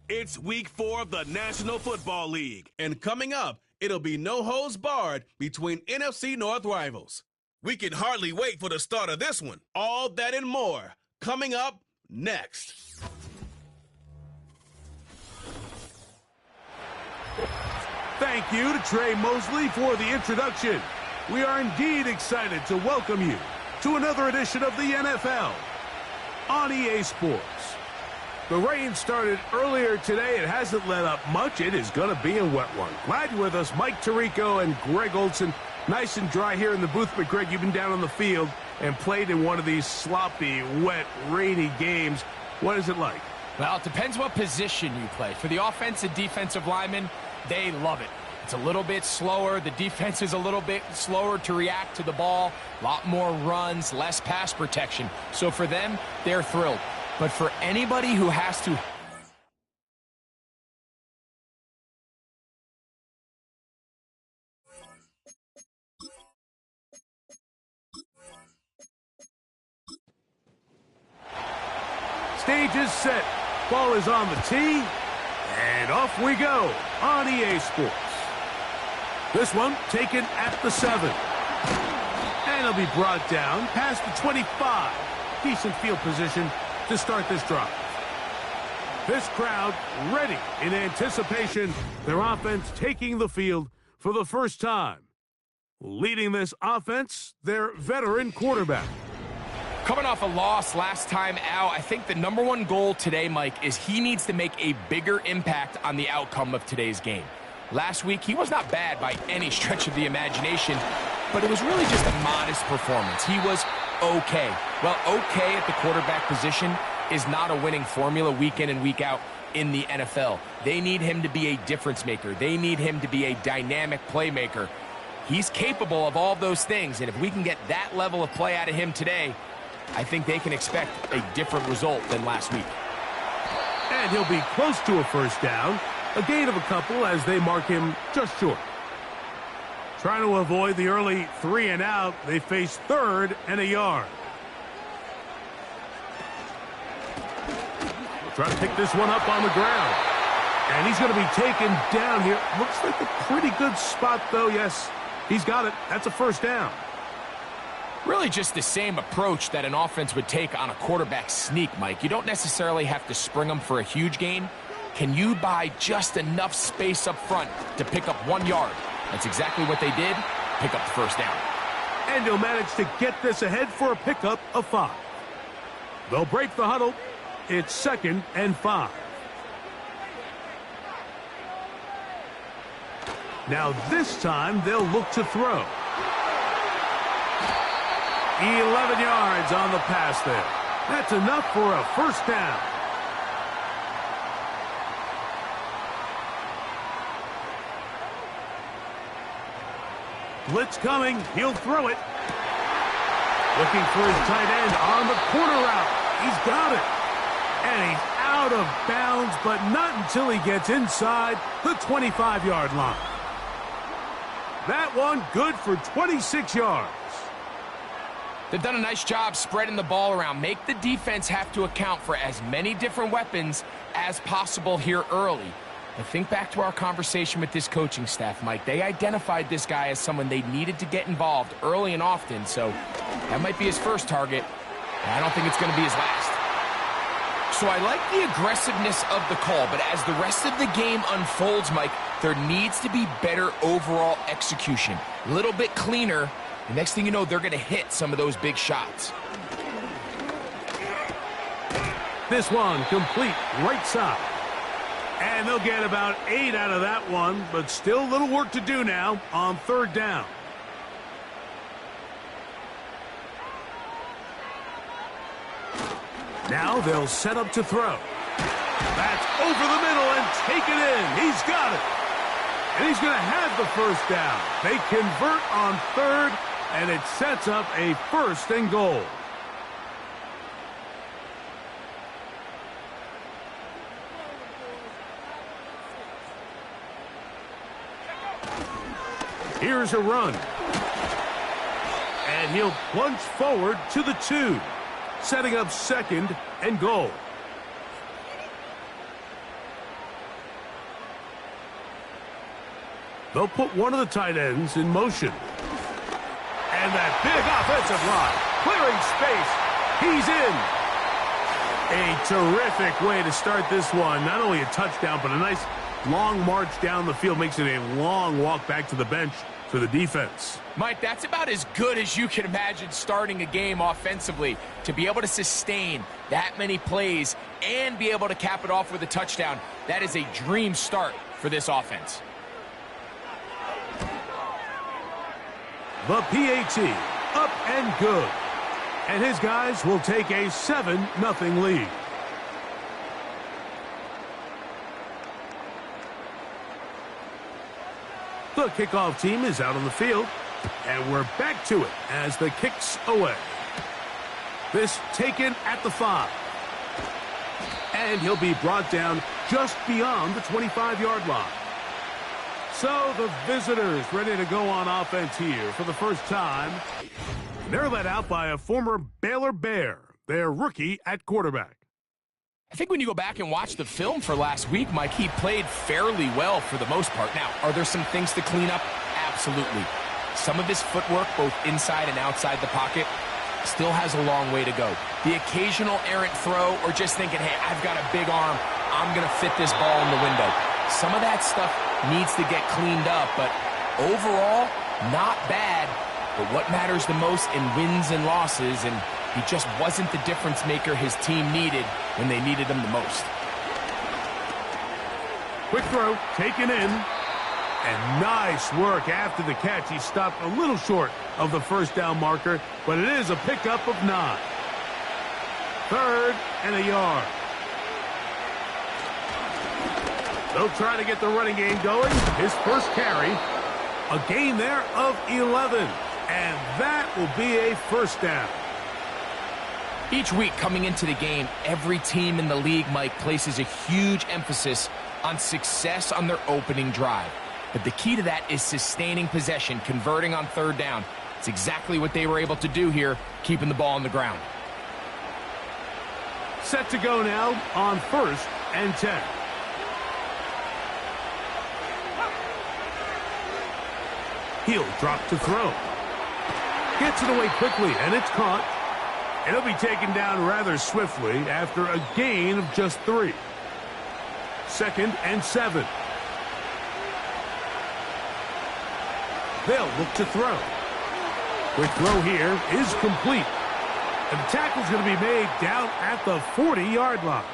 It's week 4 of the National Football League. And coming up, it'll be no holds barred between NFC North rivals. We can hardly wait for the start of this one. All that and more coming up next. Thank you to Trey Mosley for the introduction. We are indeed excited to welcome you to another edition of the NFL on EA Sports. The rain started earlier today. It hasn't let up much. It is going to be a wet one. Glad you're with us, Mike Tirico and Greg Olson. Nice and dry here in the booth. But, Greg, you've been down on the field and played in one of these sloppy, wet, rainy games. What is it like? Well, it depends what position you play. For the offensive defensive linemen, they love it. It's a little bit slower. The defense is a little bit slower to react to the ball. A lot more runs, less pass protection. So for them, they're thrilled. But for anybody who has to... Stage is set. Ball is on the tee. And off we go on EA Sports. This one taken at the 7. And it'll be brought down past the 25. Decent field position to start this drive. This crowd ready in anticipation. Their offense taking the field for the first time. Leading this offense, their veteran quarterback. Coming off a loss last time out, I think the #1 goal today, Mike, is he needs to make a bigger impact on the outcome of today's game. Last week, he was not bad by any stretch of the imagination, but it was really just a modest performance. He was okay. Well, okay at the quarterback position is not a winning formula week in and week out in the NFL. They need him to be a difference maker. They need him to be a dynamic playmaker. He's capable of all those things, and if we can get that level of play out of him today, I think they can expect a different result than last week. And he'll be close to a first down. A gain of a couple as they mark him just short. Trying to avoid the early 3 and out, they face 3rd and a yard. We'll try to pick this one up on the ground. And he's going to be taken down here. Looks like a pretty good spot, though. Yes, he's got it. That's a first down. Really just the same approach that an offense would take on a quarterback sneak, Mike. You don't necessarily have to spring them for a huge gain. Can you buy just enough space up front to pick up 1 yard? That's exactly what they did. Pick up the first down. And he'll manage to get this ahead for a pickup of 5. They'll break the huddle. It's 2nd and 5. Now this time they'll look to throw. 11 yards on the pass there. That's enough for a first down. Blitz coming. He'll throw it. Looking for his tight end on the corner route. He's got it. And he's out of bounds, but not until he gets inside the 25-yard line. That one good for 26 yards. They've done a nice job spreading the ball around. Make the defense have to account for as many different weapons as possible here early. But think back to our conversation with this coaching staff, Mike. They identified this guy as someone they needed to get involved early and often, so that might be his first target. I don't think it's going to be his last. So I like the aggressiveness of the call, but as the rest of the game unfolds, Mike, there needs to be better overall execution. A little bit cleaner. The next thing you know, they're going to hit some of those big shots. This one complete right side. And they'll get about 8 out of that one, but still a little work to do now on 3rd down. Now they'll set up to throw. That's over the middle and take it in. He's got it. And he's going to have the first down. They convert on 3rd, and it sets up a 1st and goal. Here's a run. And he'll plunge forward to the 2, setting up 2nd and goal. They'll put one of the tight ends in motion. And that big offensive line, clearing space. He's in. A terrific way to start this one. Not only a touchdown, but a nice long march down the field. Makes it a long walk back to the bench for the defense. Mike, that's about as good as you can imagine starting a game offensively. To be able to sustain that many plays and be able to cap it off with a touchdown, that is a dream start for this offense. The PAT, up and good. And his guys will take a 7-0 lead. The kickoff team is out on the field, and we're back to it as the kick's away. This taken at the 5. And he'll be brought down just beyond the 25-yard line. So the visitors ready to go on offense here for the first time. And they're led out by a former Baylor Bear, their rookie at quarterback. I think when you go back and watch the film for last week, Mike, he played fairly well for the most part. Now, are there some things to clean up? Absolutely. Some of his footwork, both inside and outside the pocket, still has a long way to go. The occasional errant throw or just thinking, hey, I've got a big arm, I'm going to fit this ball in the window. Some of that stuff needs to get cleaned up, but overall, not bad. But what matters the most in wins and losses, and he just wasn't the difference maker his team needed when they needed him the most. Quick throw, taken in, and nice work after the catch. He stopped a little short of the first down marker, but it is a pickup of 9. 3rd and a yard. They'll try to get the running game going. His first carry, a gain there of 11, and that will be a first down. Each week coming into the game, every team in the league, Mike, places a huge emphasis on success on their opening drive. But the key to that is sustaining possession, converting on 3rd down. It's exactly what they were able to do here, keeping the ball on the ground. Set to go now on 1st and 10. He'll drop to throw. Gets it away quickly, and it's caught. And he'll be taken down rather swiftly after a gain of just 3. 2nd and 7. They'll look to throw. Quick throw here is complete. And the tackle's going to be made down at the 40-yard line.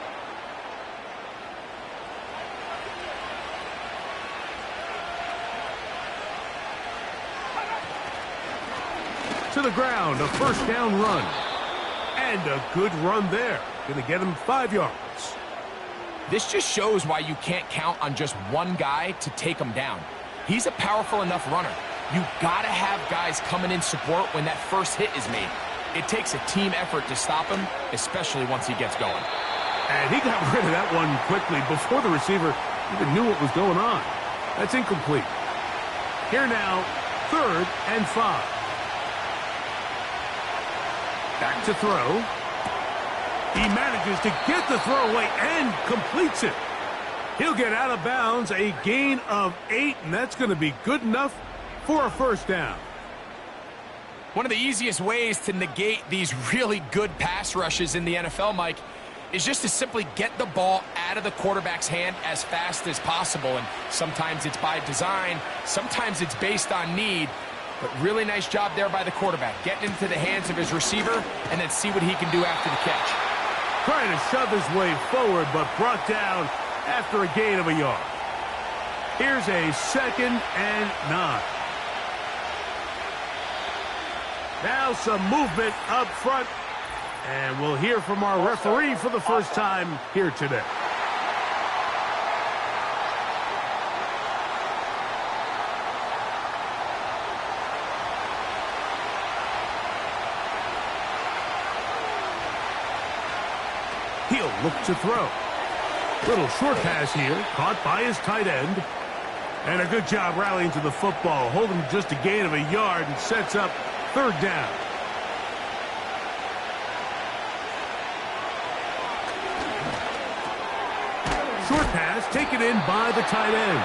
To the ground, a first down run. And a good run there. Going to get him 5 yards. This just shows why you can't count on just one guy to take him down. He's a powerful enough runner. You got to have guys coming in support when that first hit is made. It takes a team effort to stop him, especially once he gets going. And he got rid of that one quickly before the receiver even knew what was going on. That's incomplete. Here now, 3rd and 5. Back to throw. He manages to get the throw away and completes it. He'll get out of bounds, a gain of 8, and that's going to be good enough for a first down. One of the easiest ways to negate these really good pass rushes in the NFL, Mike, is just to simply get the ball out of the quarterback's hand as fast as possible. And sometimes it's by design, sometimes it's based on need. But really nice job there by the quarterback, getting into the hands of his receiver and then see what he can do after the catch. Trying to shove his way forward, but brought down after a gain of a yard. Here's a 2nd and 9. Now some movement up front, and we'll hear from our referee for the first time here today. He'll look to throw. Little short pass here, caught by his tight end. And a good job rallying to the football, holding just a gain of a yard and sets up 3rd down. Short pass taken in by the tight end.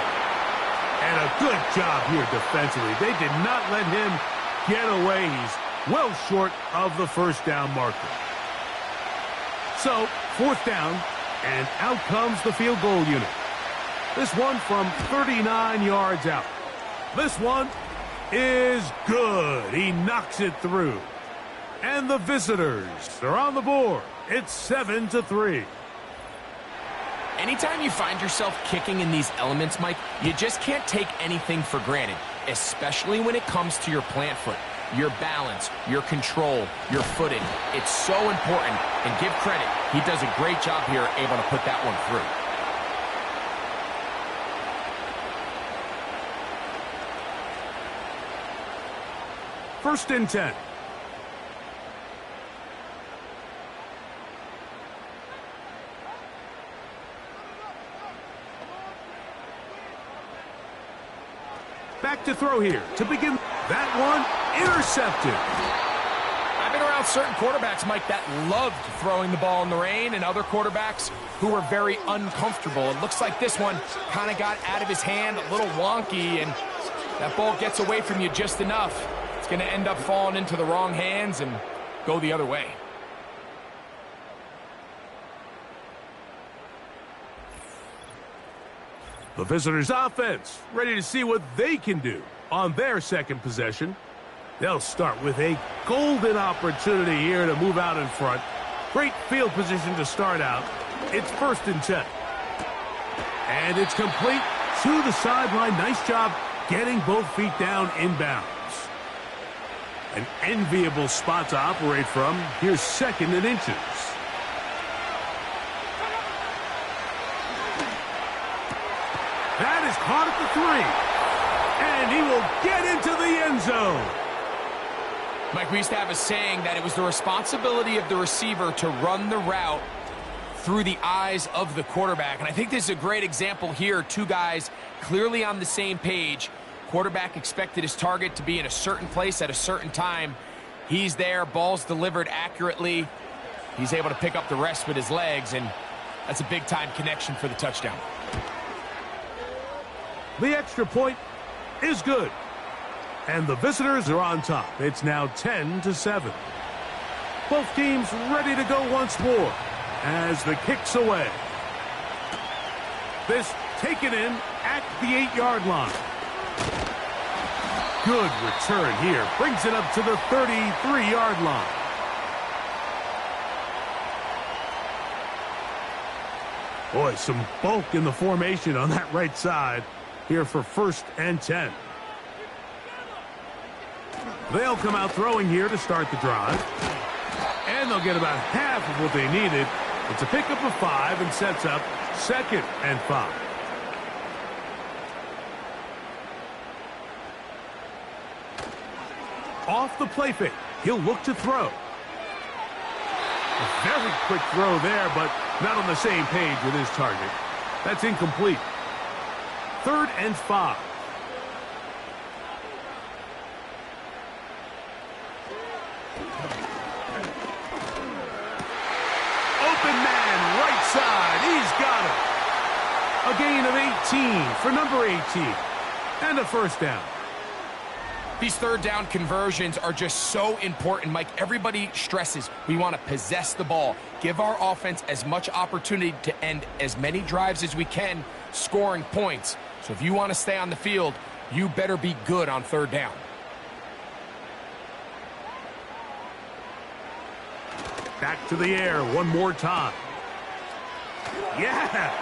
And a good job here defensively. They did not let him get away. He's well short of the first down marker. So, 4th down, and out comes the field goal unit. This one from 39 yards out. This one is good. He knocks it through. And the visitors are on the board. It's 7-3. Anytime you find yourself kicking in these elements, Mike, you just can't take anything for granted, especially when it comes to your plant foot, your balance, your control, your footing. It's so important, and give credit. He does a great job here able to put that one through. First and 10. Back to throw here to begin. That one intercepted. I've been around certain quarterbacks, Mike, that loved throwing the ball in the rain, and other quarterbacks who were very uncomfortable. It looks like this one kind of got out of his hand, a little wonky, and that ball gets away from you just enough. It's going to end up falling into the wrong hands and go the other way. The visitors' offense ready to see what they can do on their second possession. They'll start with a golden opportunity here to move out in front. Great field position to start out. It's 1st and 10. And it's complete to the sideline. Nice job getting both feet down inbounds. An enviable spot to operate from. Here's 2nd and inches. That is caught at the 3. And he will get into the end zone. Mike, we used to have a saying that it was the responsibility of the receiver to run the route through the eyes of the quarterback. And I think this is a great example here. Two guys clearly on the same page. Quarterback expected his target to be in a certain place at a certain time. He's there, ball's delivered accurately. He's able to pick up the rest with his legs, and that's a big-time connection for the touchdown. The extra point is good. And the visitors are on top. It's now 10-7. Both teams ready to go once more as the kick's away. This taken in at the 8-yard line. Good return here. Brings it up to the 33-yard line. Boy, some bulk in the formation on that right side here for 1st and 10. They'll come out throwing here to start the drive. And they'll get about half of what they needed. It's a pickup of 5 and sets up 2nd and 5. Off the play fake. He'll look to throw. A very quick throw there, but not on the same page with his target. That's incomplete. 3rd and 5. Open man, right side. He's got it. A gain of 18 for number 18. And a 1st down. These 3rd down conversions are just so important, Mike. Everybody stresses we want to possess the ball, give our offense as much opportunity to end as many drives as we can, scoring points. So if you want to stay on the field, you better be good on 3rd down. Back to the air one more time. Yeah!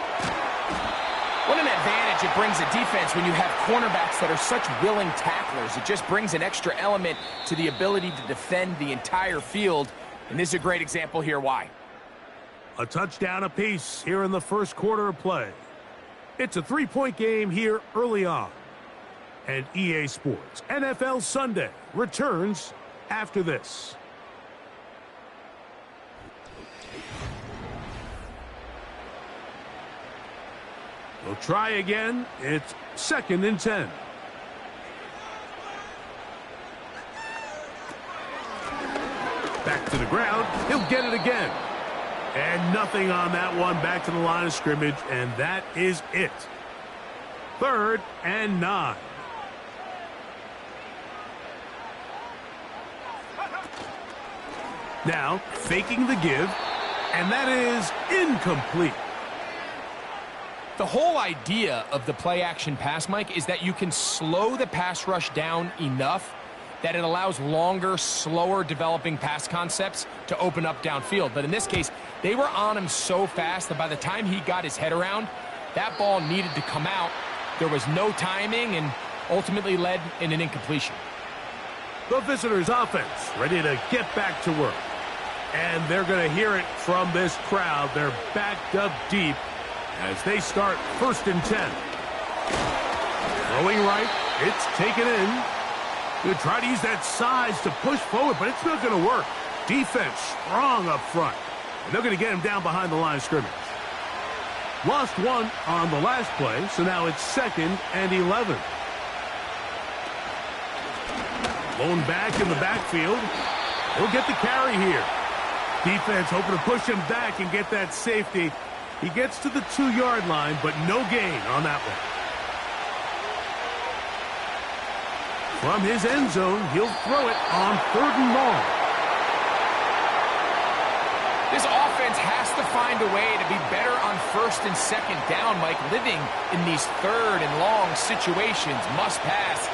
What an advantage it brings a defense when you have cornerbacks that are such willing tacklers. It just brings an extra element to the ability to defend the entire field. And this is a great example here why. A touchdown apiece here in the first quarter of play. It's a 3-point game here early on. And EA Sports NFL Sunday returns after this. We'll try again. It's 2nd and 10. Back to the ground. He'll get it again. And nothing on that one. Back to the line of scrimmage, and that is it. 3rd and 9. Now, faking the give, and that is incomplete. The whole idea of the play-action pass, Mike, is that you can slow the pass rush down enough that it allows longer, slower developing pass concepts to open up downfield. But in this case, they were on him so fast that by the time he got his head around, that ball needed to come out. There was no timing and ultimately led in an incompletion. The visitors' offense ready to get back to work. And they're going to hear it from this crowd. They're backed up deep as they start 1st and 10. Throwing right, it's taken in. Going to try to use that size to push forward, but it's not going to work. Defense strong up front. And they're going to get him down behind the line of scrimmage. Lost one on the last play, so now it's 2nd and 11. Blown back in the backfield. He'll get the carry here. Defense hoping to push him back and get that safety. He gets to the 2-yard line, but no gain on that one. From his end zone, he'll throw it on 3rd and long. This offense has to find a way to be better on 1st and 2nd down, Mike. Living in these 3rd and long situations, must pass,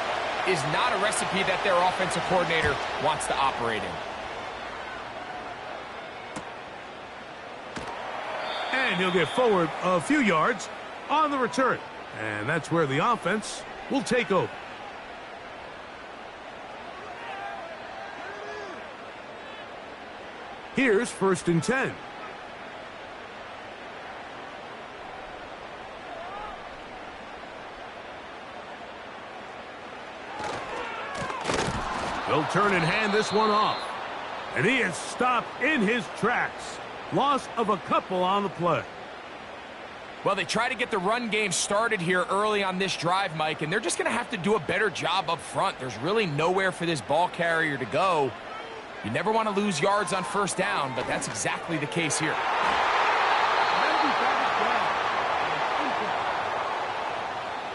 is not a recipe that their offensive coordinator wants to operate in. And he'll get forward a few yards on the return. And that's where the offense will take over. Here's 1st and 10. He'll turn and hand this one off. And he is stopped in his tracks. Loss of a couple on the play. Well, they try to get the run game started here early on this drive, Mike, and they're just going to have to do a better job up front. There's really nowhere for this ball carrier to go. You never want to lose yards on 1st down, but that's exactly the case here.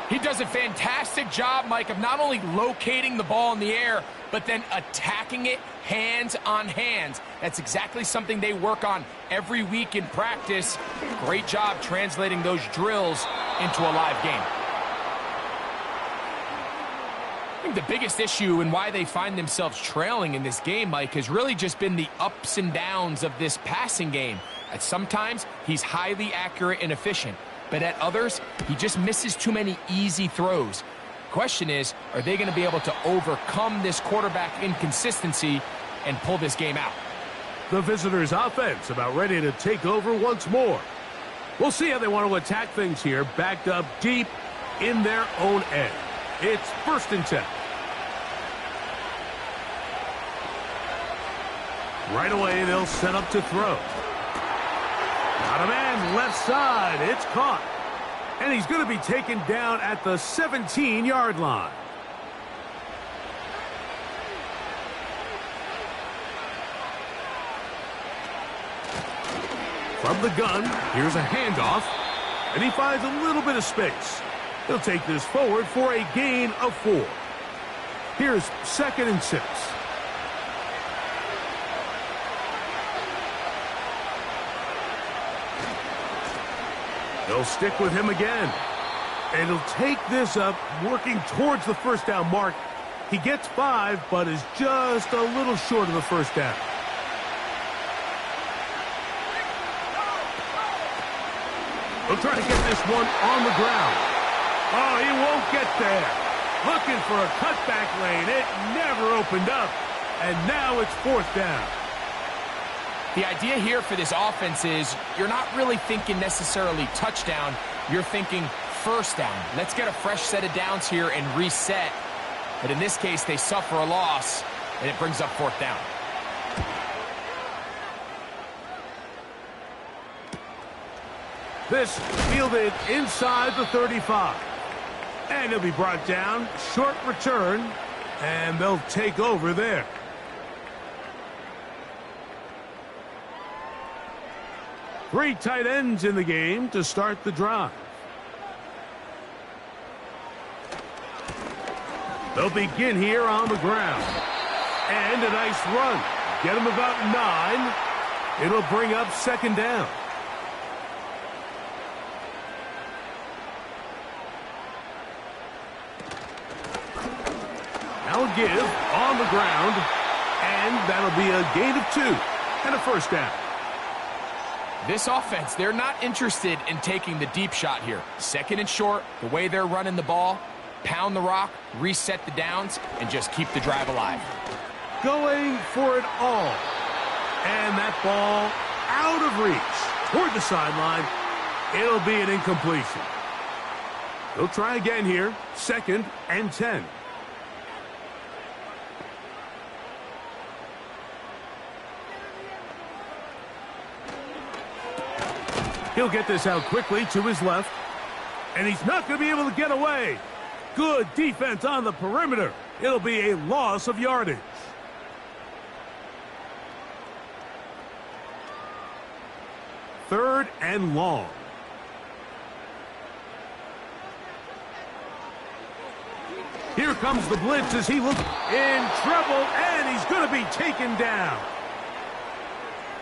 He does a fantastic job, Mike, of not only locating the ball in the air, but then attacking it hands on hands. That's exactly something they work on every week in practice. Great job translating those drills into a live game. I think the biggest issue and why they find themselves trailing in this game, Mike, has really just been the ups and downs of this passing game. At sometimes, he's highly accurate and efficient, but at others, he just misses too many easy throws. Question is, are they going to be able to overcome this quarterback inconsistency and pull this game out? The visitors' offense about ready to take over once more. We'll see how they want to attack things here, backed up deep in their own end. It's 1st and 10. Right away, they'll set up to throw. Got a man left side. It's caught. And he's going to be taken down at the 17-yard line. From the gun, here's a handoff. And he finds a little bit of space. He'll take this forward for a gain of 4. Here's 2nd and 6. They'll stick with him again. And he'll take this up, working towards the 1st down mark. He gets 5, but is just a little short of the 1st down. He'll try to get this one on the ground. Oh, he won't get there. Looking for a cutback lane. It never opened up. And now it's 4th down. The idea here for this offense is you're not really thinking necessarily touchdown. You're thinking 1st down. Let's get a fresh set of downs here and reset. But in this case, they suffer a loss, and it brings up 4th down. This fielded inside the 35. And he'll be brought down. Short return. And they'll take over there. Three tight ends in the game to start the drive. They'll begin here on the ground. And a nice run. Get them about 9. It'll bring up second down. Now a give on the ground. And that'll be a gain of 2 and a first down. This offense, they're not interested in taking the deep shot here. Second and short, the way they're running the ball, pound the rock, reset the downs, and just keep the drive alive. Going for it all. And that ball out of reach toward the sideline. It'll be an incompletion. They'll try again here. Second and 10. He'll get this out quickly to his left. And he's not going to be able to get away. Good defense on the perimeter. It'll be a loss of yardage. Third and long. Here comes the blitz as he looks in trouble, and he's going to be taken down.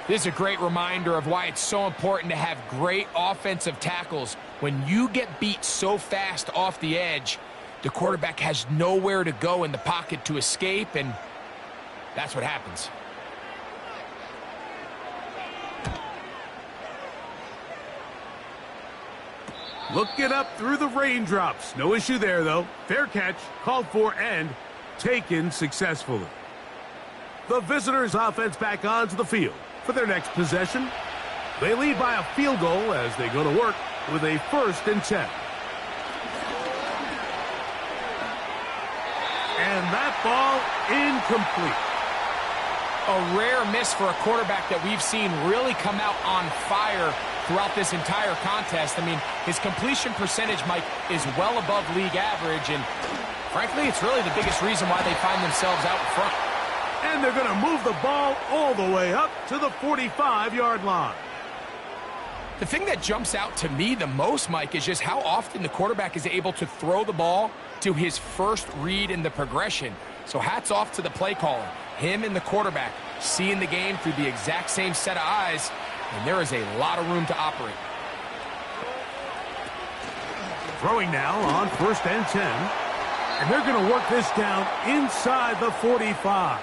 This is a great reminder of why it's so important to have great offensive tackles. When you get beat so fast off the edge, the quarterback has nowhere to go in the pocket to escape, and that's what happens. Looking up through the raindrops. No issue there, though. Fair catch, called for, and taken successfully. The visitors' offense back onto the field for their next possession. They lead by a field goal as they go to work with a 1st and 10. And that ball incomplete. A rare miss for a quarterback that we've seen really come out on fire throughout this entire contest. I mean, his completion percentage, Mike, is well above league average, and frankly, it's really the biggest reason why they find themselves out in front. And they're going to move the ball all the way up to the 45-yard line. The thing that jumps out to me the most, Mike, is just how often the quarterback is able to throw the ball to his first read in the progression. So hats off to the play caller. Him and the quarterback seeing the game through the exact same set of eyes, and there is a lot of room to operate. Throwing now on 1st and 10. And they're going to work this down inside the 45.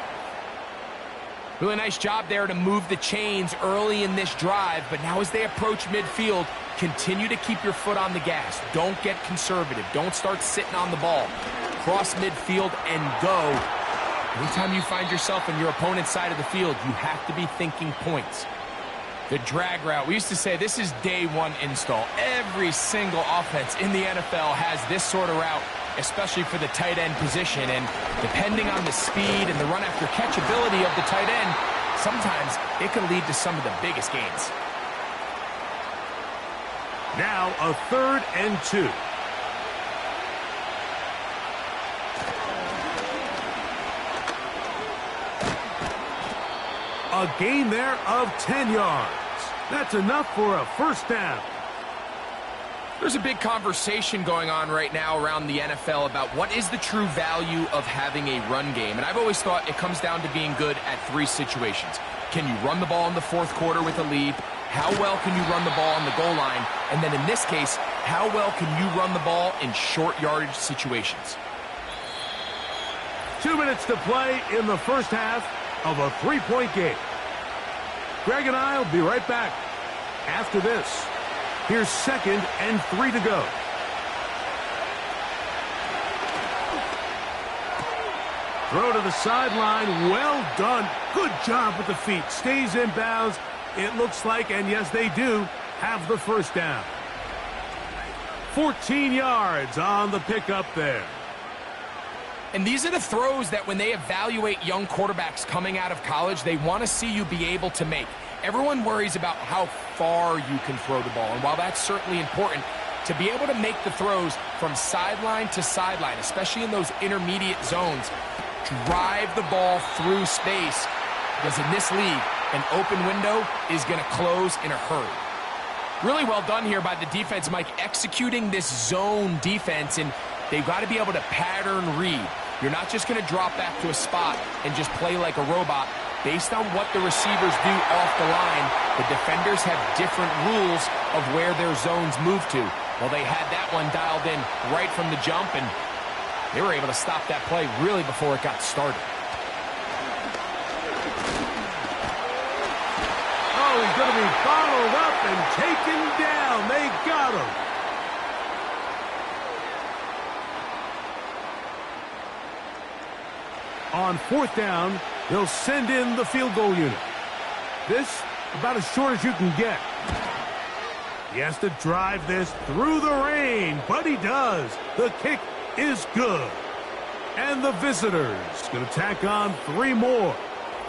Really nice job there to move the chains early in this drive, but now as they approach midfield, continue to keep your foot on the gas. Don't get conservative. Don't start sitting on the ball. Cross midfield and go. Anytime you find yourself on your opponent's side of the field, you have to be thinking points. The drag route. We used to say this is day one install. Every single offense in the NFL has this sort of route, especially for the tight end position. And depending on the speed and the run after catch ability of the tight end, sometimes it can lead to some of the biggest gains. Now a 3rd and 2. A gain there of 10 yards. That's enough for a first down. There's a big conversation going on right now around the NFL about what is the true value of having a run game. And I've always thought it comes down to being good at 3 situations. Can you run the ball in the 4th quarter with a lead? How well can you run the ball on the goal line? And then in this case, how well can you run the ball in short yardage situations? 2 minutes to play in the first half of a 3-point game. Greg and I will be right back after this. Here's 2nd and 3 to go. Throw to the sideline. Well done. Good job with the feet. Stays in bounds. It looks like, and yes, they do, have the first down. 14 yards on the pickup there. And these are the throws that when they evaluate young quarterbacks coming out of college, they want to see you be able to make. Everyone worries about how far you can throw the ball. And while that's certainly important, to be able to make the throws from sideline to sideline, especially in those intermediate zones, drive the ball through space, because in this league, an open window is going to close in a hurry. Really well done here by the defense, Mike, executing this zone defense, and they've got to be able to pattern read. You're not just going to drop back to a spot and just play like a robot. Based on what the receivers do off the line, the defenders have different rules of where their zones move to. Well, they had that one dialed in right from the jump, and they were able to stop that play really before it got started. Oh, he's going to be bottled up and taken down. They got him. On 4th down, they'll send in the field goal unit. This, about as short as you can get. He has to drive this through the rain, but he does. The kick is good. And the visitors going to tack on 3 more,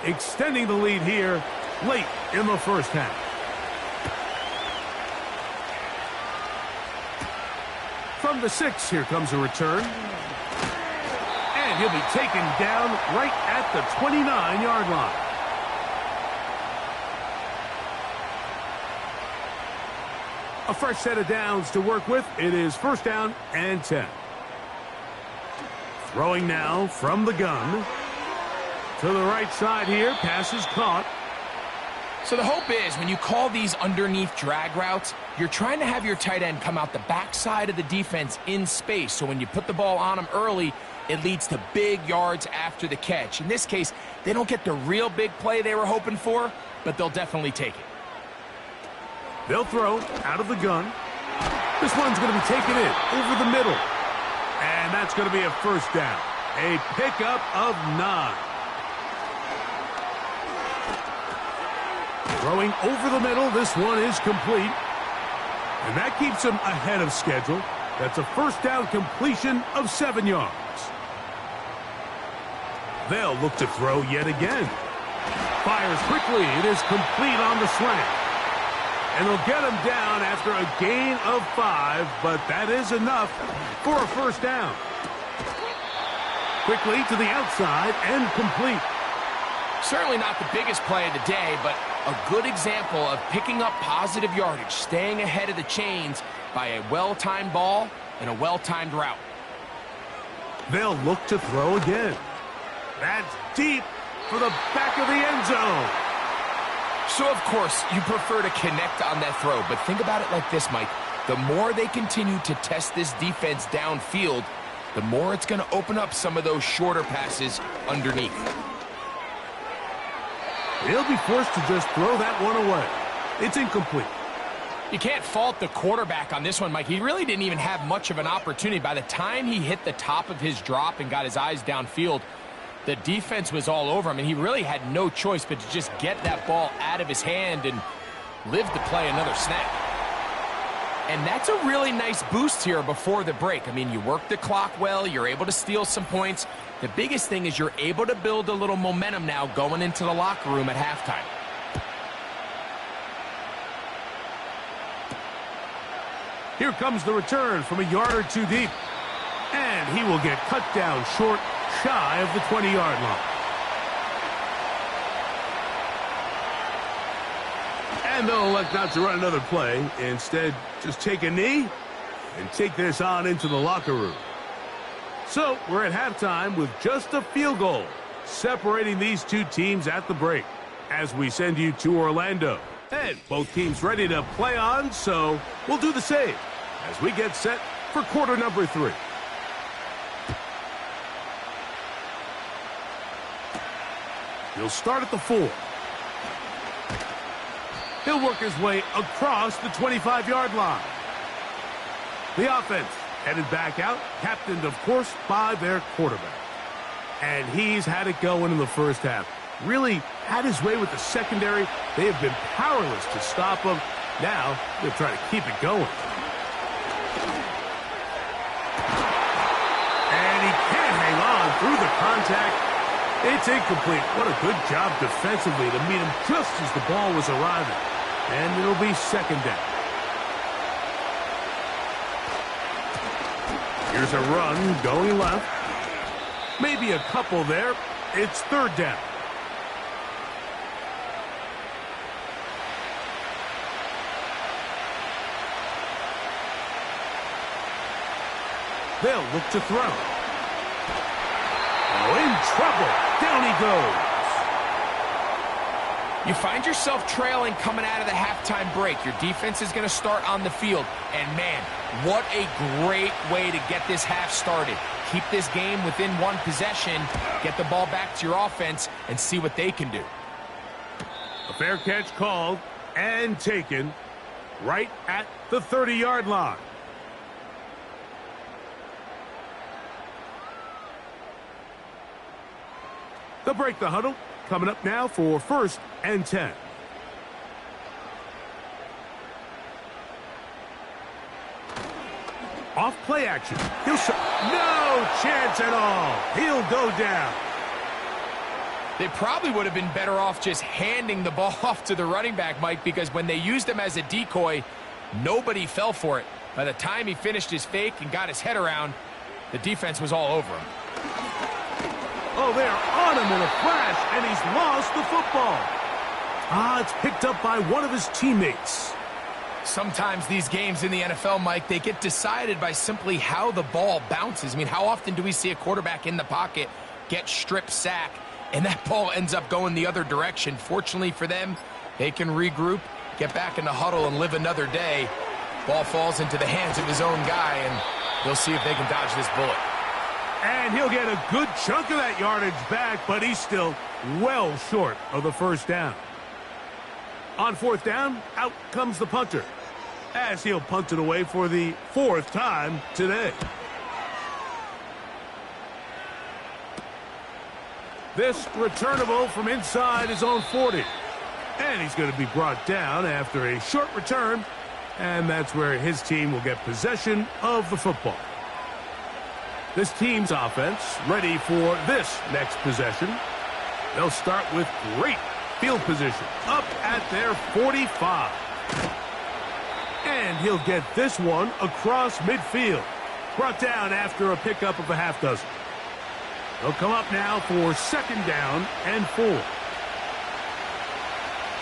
extending the lead here late in the first half. From the 6, here comes a return. And he'll be taken down right at the 29-yard line. A fresh set of downs to work with. It is 1st down and 10. Throwing now from the gun. To the right side here. Pass is caught. So the hope is when you call these underneath drag routes, you're trying to have your tight end come out the backside of the defense in space. So when you put the ball on him early, it leads to big yards after the catch. In this case, they don't get the real big play they were hoping for, but they'll definitely take it. They'll throw out of the gun. This one's going to be taken in over the middle. And that's going to be a 1st down. A pickup of 9. Throwing over the middle. This one is complete. And that keeps him ahead of schedule. That's a 1st down completion of 7 yards. They'll look to throw yet again. Fires quickly. It is complete on the slant. And they'll get him down after a gain of 5, but that is enough for a 1st down. Quickly to the outside and complete. Certainly not the biggest play of the day, but a good example of picking up positive yardage, staying ahead of the chains by a well-timed ball and a well-timed route. They'll look to throw again. That's deep for the back of the end zone. So, of course, you prefer to connect on that throw, but think about it like this, Mike. The more they continue to test this defense downfield, the more it's going to open up some of those shorter passes underneath. He'll be forced to just throw that one away. It's incomplete. You can't fault the quarterback on this one, Mike. He really didn't even have much of an opportunity. By the time he hit the top of his drop and got his eyes downfield, the defense was all over him, and he really had no choice but to just get that ball out of his hand and live to play another snap. And that's a really nice boost here before the break. I mean, you work the clock well, you're able to steal some points. The biggest thing is you're able to build a little momentum now going into the locker room at halftime. Here comes the return from a yard or 2 deep. And he will get cut down short, shy of the 20-yard line. And they'll elect not to run another play. Instead, just take a knee and take this on into the locker room. So we're at halftime with just a field goal separating these 2 teams at the break as we send you to Orlando. And both teams ready to play on, so we'll do the same as we get set for quarter number 3. He'll start at the 4. He'll work his way across the 25-yard line. The offense headed back out, captained, of course, by their quarterback. And he's had it going in the first half. Really had his way with the secondary. They have been powerless to stop him. Now they're trying to keep it going. And he can't hang on through the contact. It's incomplete. What a good job defensively to meet him just as the ball was arriving. And it'll be 2nd down. Here's a run going left. Maybe a couple there. It's 3rd down. They'll look to throw. trouble. Down he goes. You find yourself trailing coming out of the halftime break. Your defense is going to start on the field. And, man, what a great way to get this half started. Keep this game within one possession, get the ball back to your offense, and see what they can do. A fair catch called and taken right at the 30-yard line. They'll break the huddle. Coming up now for 1st and 10. Off play action. No chance at all. He'll go down. They probably would have been better off just handing the ball off to the running back, Mike, because when they used him as a decoy, nobody fell for it. By the time he finished his fake and got his head around, the defense was all over him. Oh, they're on him in a flash, and he's lost the football. It's picked up by one of his teammates. Sometimes these games in the NFL, Mike, they get decided by simply how the ball bounces. I mean, how often do we see a quarterback in the pocket get strip sack, and that ball ends up going the other direction? Fortunately for them, they can regroup, get back in the huddle, and live another day. Ball falls into the hands of his own guy, and they'll see if they can dodge this bullet. And he'll get a good chunk of that yardage back, but he's still well short of the first down. On 4th down, out comes the punter, as he'll punt it away for the 4th time today. This returnable from inside his own 40. And he's going to be brought down after a short return, and that's where his team will get possession of the football. This team's offense ready for this next possession. They'll start with great field position up at their 45. And he'll get this one across midfield. Brought down after a pickup of a half dozen. They'll come up now for 2nd down and 4.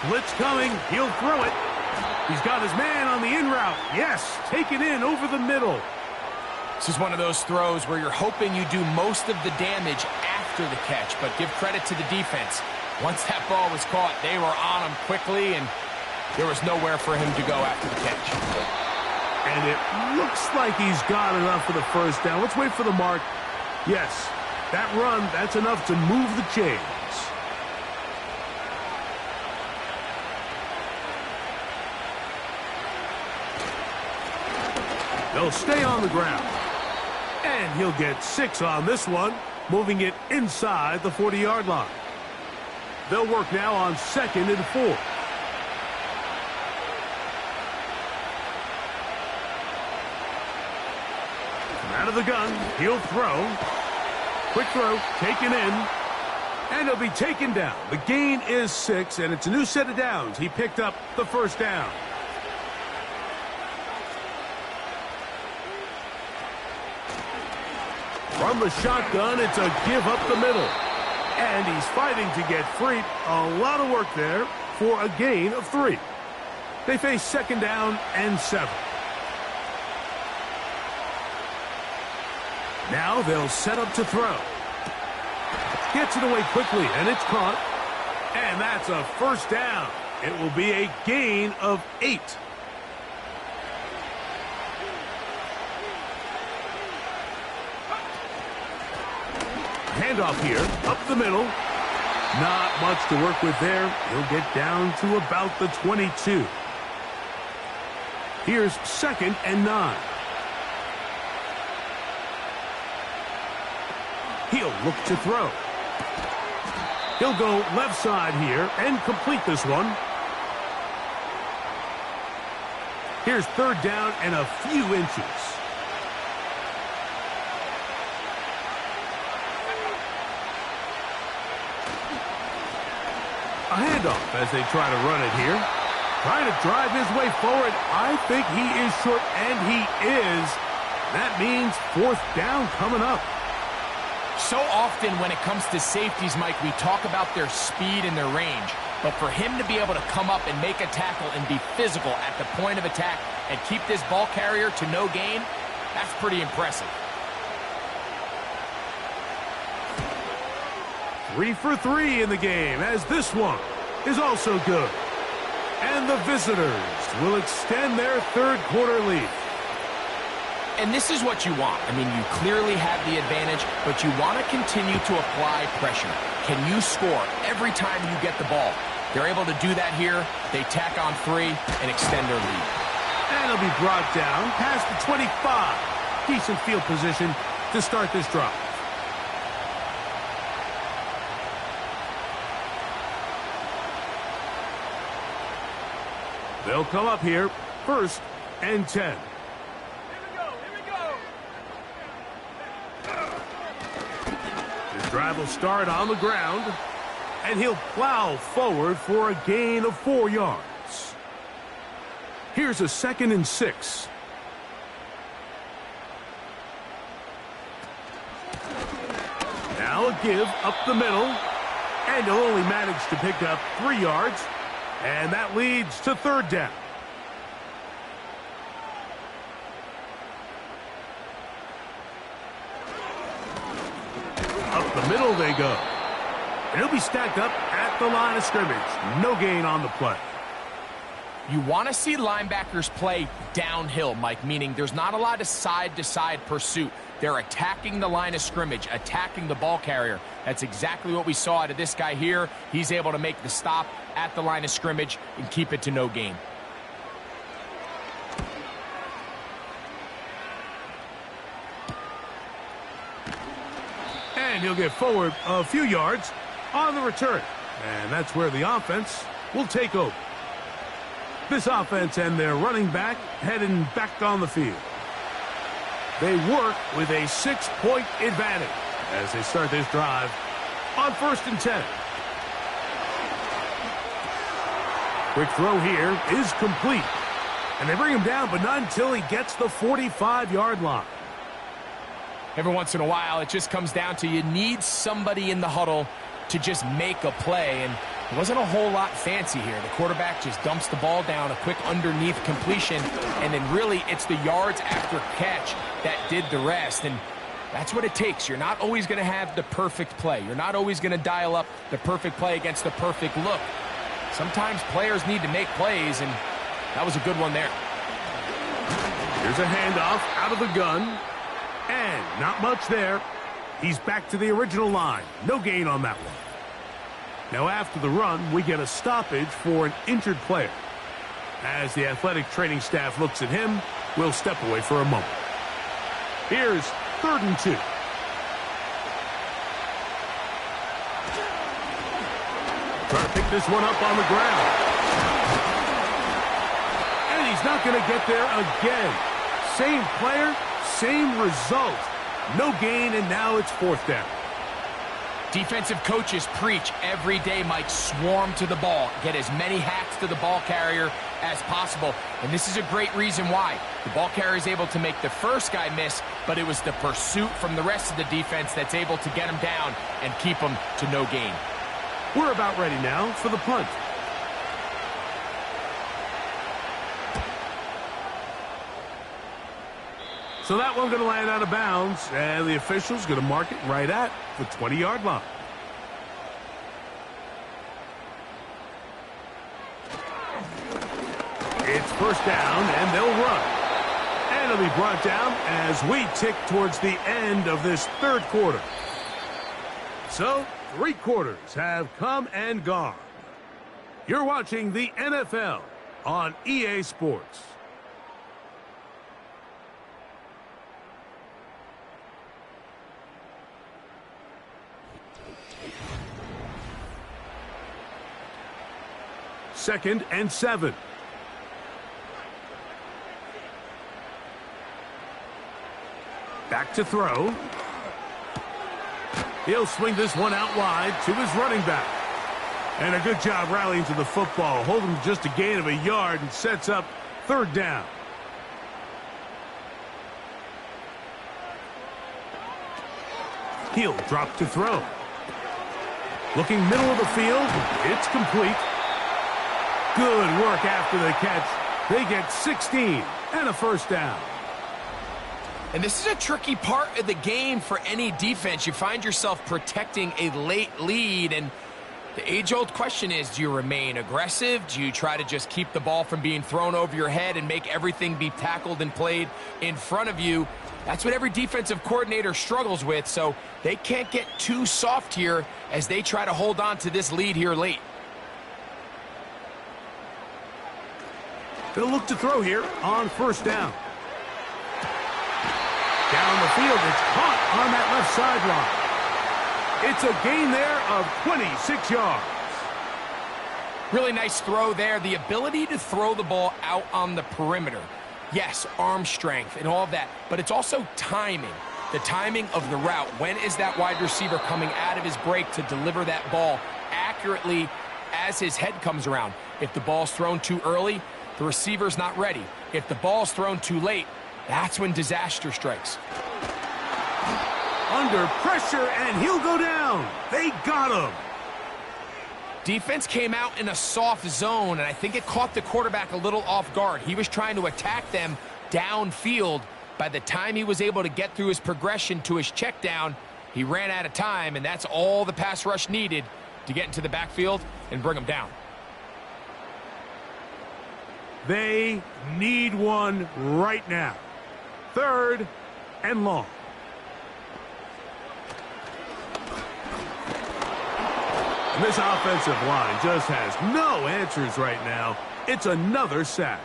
Blitz coming. He'll throw it. He's got his man on the in route. Yes, take it in over the middle. This is one of those throws where you're hoping you do most of the damage after the catch, but give credit to the defense. Once that ball was caught, they were on him quickly, and there was nowhere for him to go after the catch. And it looks like he's got enough for the first down. Let's wait for the mark. Yes, that run, that's enough to move the chains. They'll stay on the ground. And he'll get 6 on this one, moving it inside the 40-yard line. They'll work now on 2nd and 4. From out of the gun, he'll throw. Quick throw, taken in. And he'll be taken down. The gain is 6, and it's a new set of downs. He picked up the first down. From the shotgun, it's a give up the middle. And he's fighting to get free. A lot of work there for a gain of 3. They face 2nd down and 7. Now they'll set up to throw. Gets it away quickly, and it's caught. And that's a first down. It will be a gain of 8. Handoff here, up the middle. Not much to work with there. He'll get down to about the 22. Here's 2nd and 9. He'll look to throw. He'll go left side here and complete this one. Here's 3rd down and a few inches. A handoff as they try to run it here. Trying to drive his way forward. I think he is short, and he is. That means 4th down coming up. So often when it comes to safeties, Mike, we talk about their speed and their range. But for him to be able to come up and make a tackle and be physical at the point of attack and keep this ball carrier to no gain, that's pretty impressive. 3 for 3 in the game, as this one is also good. And the visitors will extend their third-quarter lead. And this is what you want. I mean, you clearly have the advantage, but you want to continue to apply pressure. Can you score every time you get the ball? They're able to do that here. They tack on 3 and extend their lead. And it'll be brought down past the 25. Decent field position to start this drive. They'll come up here, 1st and 10. His drive will start on the ground, and he'll plow forward for a gain of 4 yards. Here's a 2nd and 6. Now a give up the middle, and he'll only manage to pick up 3 yards. And that leads to 3rd down. Up the middle they go. And he'll be stacked up at the line of scrimmage. No gain on the play. You want to see linebackers play downhill, Mike, meaning there's not a lot of side-to-side pursuit. They're attacking the line of scrimmage, attacking the ball carrier. That's exactly what we saw out of this guy here. He's able to make the stop at the line of scrimmage and keep it to no gain. And he'll get forward a few yards on the return. And that's where the offense will take over. This offense and their running back heading back on the field. They work with a 6-point advantage as they start this drive on 1st and 10. Quick throw here is complete. And they bring him down, but not until he gets the 45-yard line. Every once in a while, it just comes down to you need somebody in the huddle to just make a play. And it wasn't a whole lot fancy here. The quarterback just dumps the ball down, a quick underneath completion, and then really it's the yards after catch that did the rest. And that's what it takes. You're not always going to have the perfect play. You're not always going to dial up the perfect play against the perfect look. Sometimes players need to make plays, and that was a good one there. Here's a handoff out of the gun, and not much there. He's back to the original line. No gain on that one. Now after the run, we get a stoppage for an injured player. As the athletic training staff looks at him, we'll step away for a moment. Here's 3rd and 2. Trying to pick this one up on the ground. And he's not going to get there again. Same player, same result. No gain, and now it's 4th down. Defensive coaches preach every day, Mike, swarm to the ball. Get as many hacks to the ball carrier as possible. And this is a great reason why. The ball carrier is able to make the first guy miss, but it was the pursuit from the rest of the defense that's able to get him down and keep him to no gain. We're about ready now for the punt. So that one's going to land out of bounds, and the official's going to mark it right at the 20-yard line. It's 1st down, and they'll run. And it'll be brought down as we tick towards the end of this 3rd quarter. So, 3 quarters have come and gone. You're watching the NFL on EA Sports. Second and 7. Back to throw. He'll swing this one out wide to his running back. And a good job rallying to the football. Holding just a gain of a yard and sets up 3rd down. He'll drop to throw. Looking middle of the field. It's complete. Good work after the catch. They get 16 and a 1st down. And this is a tricky part of the game for any defense. You find yourself protecting a late lead, and the age-old question is, do you remain aggressive? Do you try to just keep the ball from being thrown over your head and make everything be tackled and played in front of you? That's what every defensive coordinator struggles with, so they can't get too soft here as they try to hold on to this lead here late. They'll look to throw here on first down. Down the field, it's caught on that left sideline. It's a gain there of 26 yards. Really nice throw there. The ability to throw the ball out on the perimeter. Yes, arm strength and all of that, but it's also timing. The timing of the route. When is that wide receiver coming out of his break to deliver that ball accurately as his head comes around? If the ball's thrown too early, the receiver's not ready. If the ball's thrown too late, that's when disaster strikes. Under pressure, and he'll go down. They got him. Defense came out in a soft zone, and I think it caught the quarterback a little off guard. He was trying to attack them downfield. By the time he was able to get through his progression to his check down, he ran out of time, and that's all the pass rush needed to get into the backfield and bring him down. They need one right now. 3rd and long. And this offensive line just has no answers right now. It's another sack.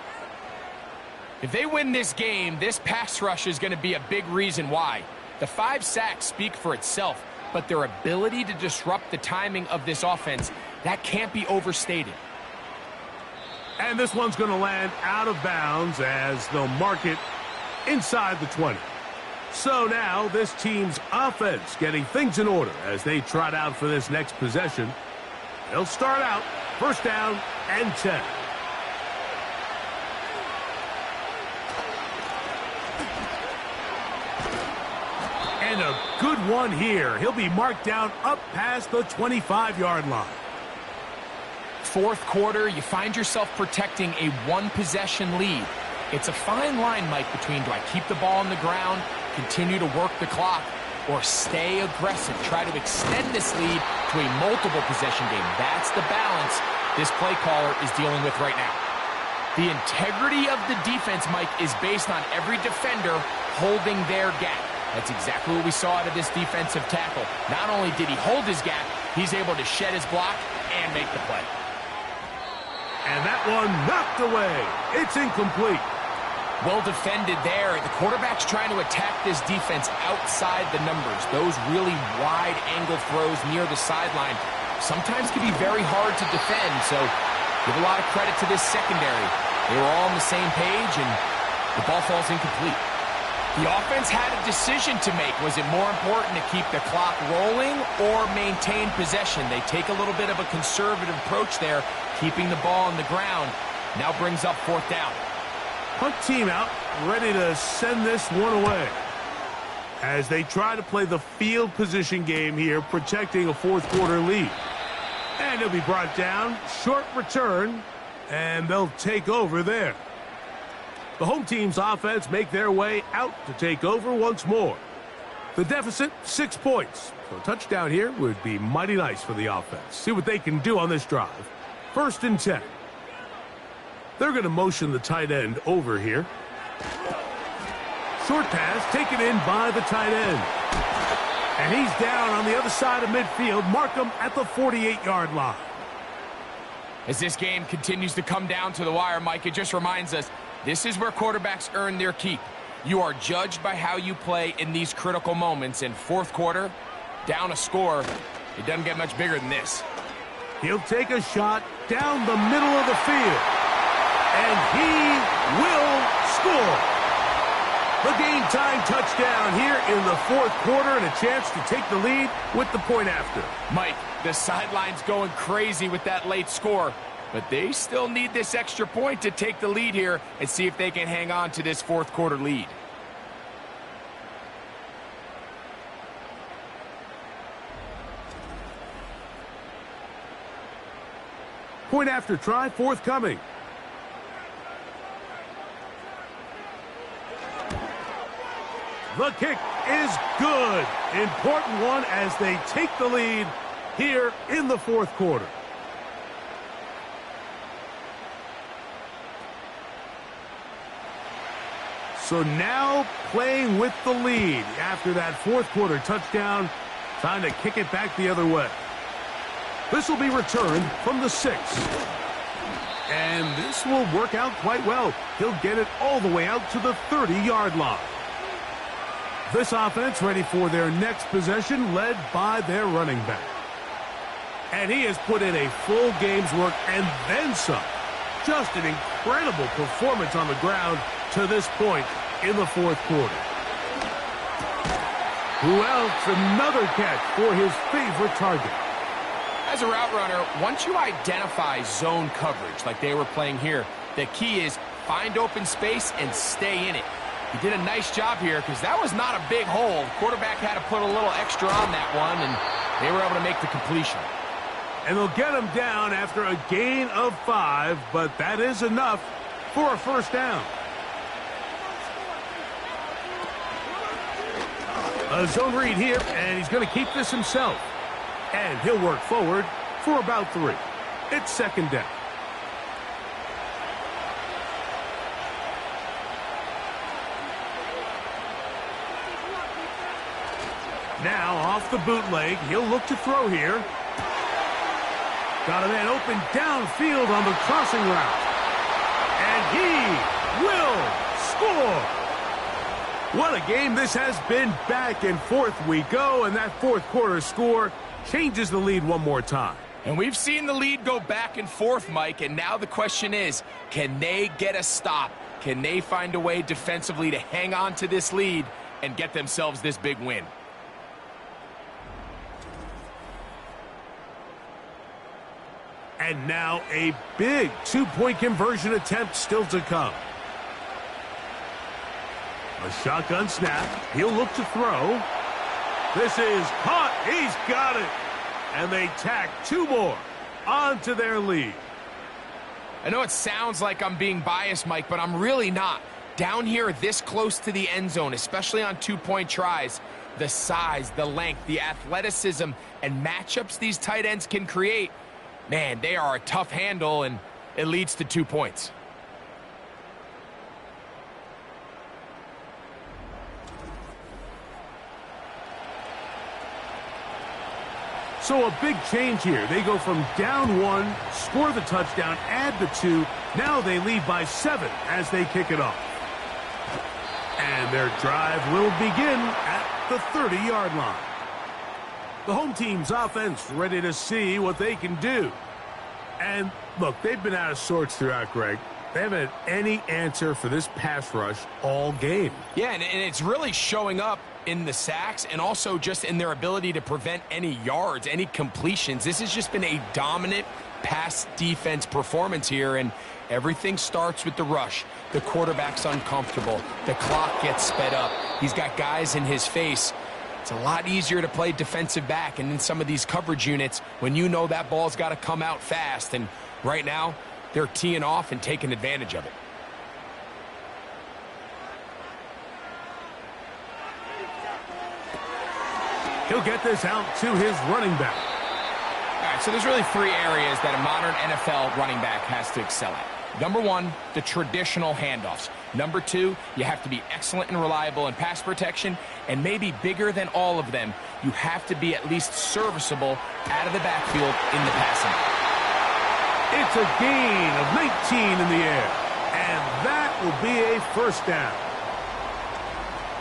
If they win this game, this pass rush is going to be a big reason why. The 5 sacks speak for itself, but their ability to disrupt the timing of this offense, that can't be overstated. And this one's going to land out of bounds as they'll mark it inside the 20. So now this team's offense getting things in order as they trot out for this next possession. They'll start out first down and 10. And a good one here. He'll be marked down up past the 25-yard line. 4th quarter, you find yourself protecting a 1-possession lead. It's a fine line, Mike, between do I keep the ball on the ground, continue to work the clock, or stay aggressive, try to extend this lead to a multiple possession game. That's the balance this play caller is dealing with right now. The integrity of the defense, Mike, is based on every defender holding their gap. That's exactly what we saw out of this defensive tackle. Not only did he hold his gap, he's able to shed his block and make the play. And that one knocked away. It's incomplete. Well defended there. The quarterback's trying to attack this defense outside the numbers. Those really wide angle throws near the sideline sometimes can be very hard to defend. So give a lot of credit to this secondary. They were all on the same page, and the ball falls incomplete. The offense had a decision to make. Was it more important to keep the clock rolling or maintain possession? They take a little bit of a conservative approach there, keeping the ball on the ground. Now brings up 4th down. Punt team out, ready to send this one away. As they try to play the field position game here, protecting a 4th quarter lead. And he'll be brought down, short return, and they'll take over there. The home team's offense make their way out to take over once more. The deficit, 6 points. So a touchdown here would be mighty nice for the offense. See what they can do on this drive. 1st and 10. They're going to motion the tight end over here. Short pass taken in by the tight end. And he's down on the other side of midfield. Mark him at the 48-yard line. As this game continues to come down to the wire, Mike, it just reminds us, this is where quarterbacks earn their keep. You are judged by how you play in these critical moments. In 4th quarter, down a score, it doesn't get much bigger than this. He'll take a shot down the middle of the field. And he will score. The game-time touchdown here in the 4th quarter and a chance to take the lead with the point after. Mike, the sideline's going crazy with that late score, but they still need this extra point to take the lead here and see if they can hang on to this 4th quarter lead. Point after try forthcoming. The kick is good. Important one as they take the lead here in the fourth quarter. So now playing with the lead after that fourth quarter touchdown, trying to kick it back the other way. This will be returned from the 6. And this will work out quite well. He'll get it all the way out to the 30-yard line. This offense ready for their next possession, led by their running back. And he has put in a full game's work and then some. Just an incredible performance on the ground to this point in the fourth quarter. Who else? Another catch for his favorite target. As a route runner, once you identify zone coverage like they were playing here, the key is find open space and stay in it. He did a nice job here because that was not a big hole. The quarterback had to put a little extra on that one, and they were able to make the completion. And they'll get him down after a gain of 5, but that is enough for a first down. A zone read here, and he's going to keep this himself. And he'll work forward for about 3. It's second down. Now off the bootleg, he'll look to throw here. Got a man open downfield on the crossing route. And he will score. What a game this has been. Back and forth we go, and that fourth quarter score changes the lead one more time. And we've seen the lead go back and forth, Mike, and now the question is, can they get a stop? Can they find a way defensively to hang on to this lead and get themselves this big win? And now a big two-point conversion attempt still to come. A shotgun snap. He'll look to throw. This is caught. He's got it. And they tack 2 more onto their lead. I know it sounds like I'm being biased, Mike, but I'm really not. Down here this close to the end zone, especially on 2-point tries, the size, the length, the athleticism, and matchups these tight ends can create, man, they are a tough handle, and it leads to 2 points. So a big change here. They go from down 1, score the touchdown, add the 2. Now they lead by 7 as they kick it off. And their drive will begin at the 30-yard line. The home team's offense ready to see what they can do. And look, they've been out of sorts throughout, Greg. They haven't had any answer for this pass rush all game. Yeah, and it's really showing up in the sacks and also just in their ability to prevent any yards, any completions. This has just been a dominant pass defense performance here, and everything starts with the rush. The quarterback's uncomfortable. The clock gets sped up. He's got guys in his face. It's a lot easier to play defensive back and in some of these coverage units when you know that ball's got to come out fast. And right now, they're teeing off and taking advantage of it. He'll get this out to his running back. All right, so there's really 3 areas that a modern NFL running back has to excel at. Number 1, the traditional handoffs. Number 2, you have to be excellent and reliable in pass protection. And maybe bigger than all of them, you have to be at least serviceable out of the backfield in the passing. It's a gain of 19 in the air. And that will be a first down.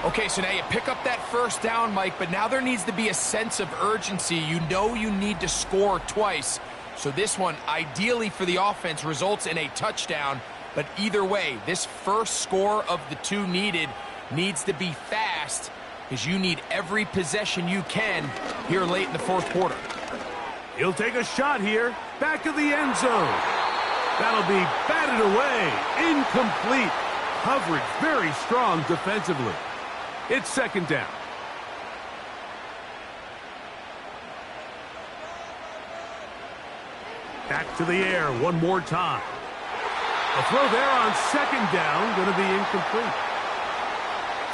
Okay, so now you pick up that first down, Mike, but now there needs to be a sense of urgency. You know you need to score twice. So this one, ideally for the offense, results in a touchdown. But either way, this first score of the 2 needed needs to be fast because you need every possession you can here late in the fourth quarter. He'll take a shot here, back of the end zone. That'll be batted away, incomplete. Coverage very strong defensively. It's second down. Back to the air one more time. A throw there on second down, going to be incomplete.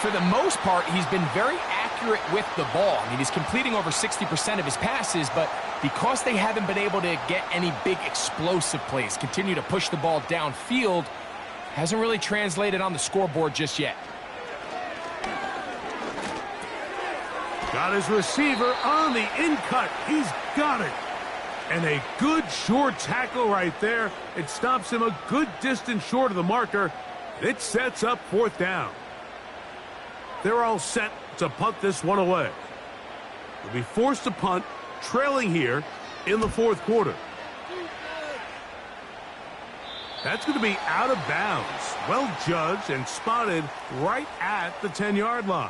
For the most part, he's been very accurate with the ball. I mean, he's completing over 60% of his passes, but because they haven't been able to get any big explosive plays, continue to push the ball downfield, hasn't really translated on the scoreboard just yet. Got his receiver on the in-cut. He's got it. And a good short tackle right there. It stops him a good distance short of the marker. It sets up 4th down. They're all set to punt this one away. They'll be forced to punt, trailing here in the 4th quarter. That's going to be out of bounds. Well judged and spotted right at the 10-yard line.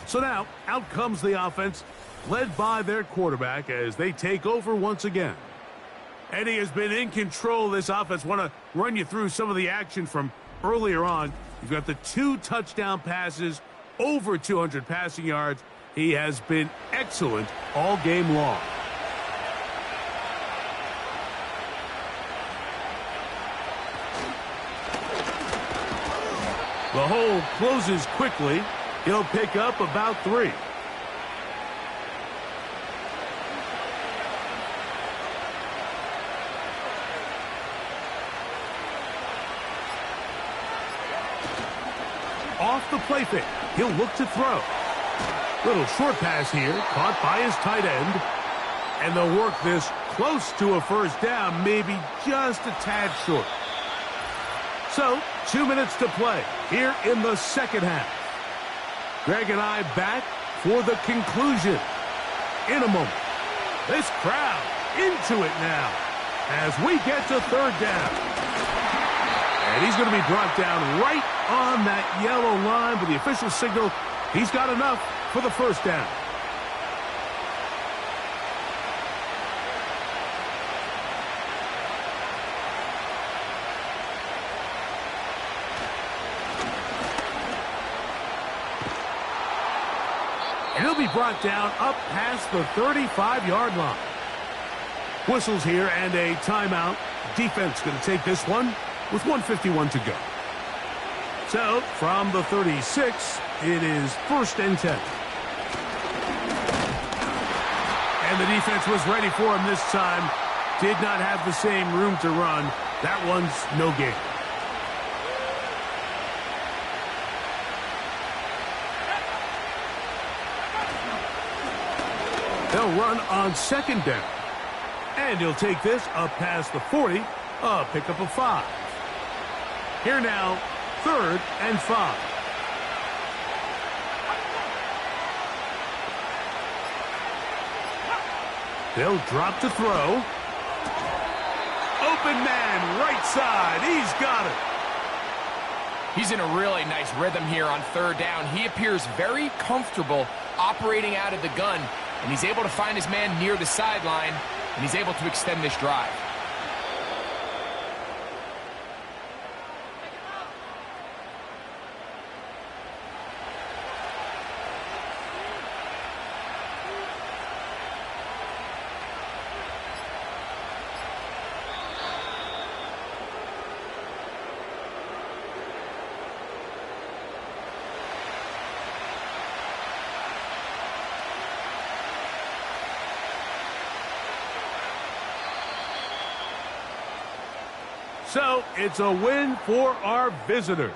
So now, out comes the offense, led by their quarterback as they take over once again. Eddie has been in control of this offense. Want to run you through some of the action from earlier on. You've got the 2 touchdown passes, over 200 passing yards. He has been excellent all game long. The hole closes quickly. He'll pick up about 3. Off the play fake. He'll look to throw. Little short pass here, caught by his tight end. And they'll work this close to a 1st down, maybe just a tad short. So, 2 minutes to play here in the 2nd half. Greg and I back for the conclusion in a moment. This crowd into it now as we get to 3rd down. And he's going to be brought down right on that yellow line, but the official signal, he's got enough for the 1st down. And he'll be brought down up past the 35-yard line. Whistles here and a timeout. Defense going to take this one with 1:51 to go. So, from the 36, it is 1st and 10. And the defense was ready for him this time. Did not have the same room to run. That one's no gain. They'll run on 2nd down. And he'll take this up past the 40, a pickup of 5. Here now, 3rd and 5. They'll drop to throw. Open man, right side. He's got it. He's in a really nice rhythm here on 3rd down. He appears very comfortable operating out of the gun, and he's able to find his man near the sideline, and he's able to extend this drive. So, it's a win for our visitors.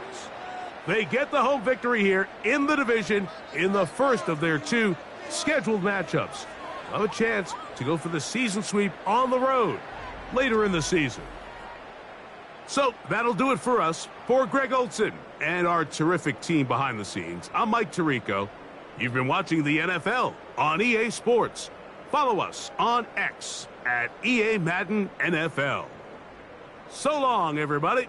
They get the home victory here in the division in the first of their 2 scheduled matchups. They'll have a chance to go for the season sweep on the road later in the season. So, that'll do it for us. For Greg Olson and our terrific team behind the scenes, I'm Mike Tirico. You've been watching the NFL on EA Sports. Follow us on X at EA Madden NFL. So long, everybody.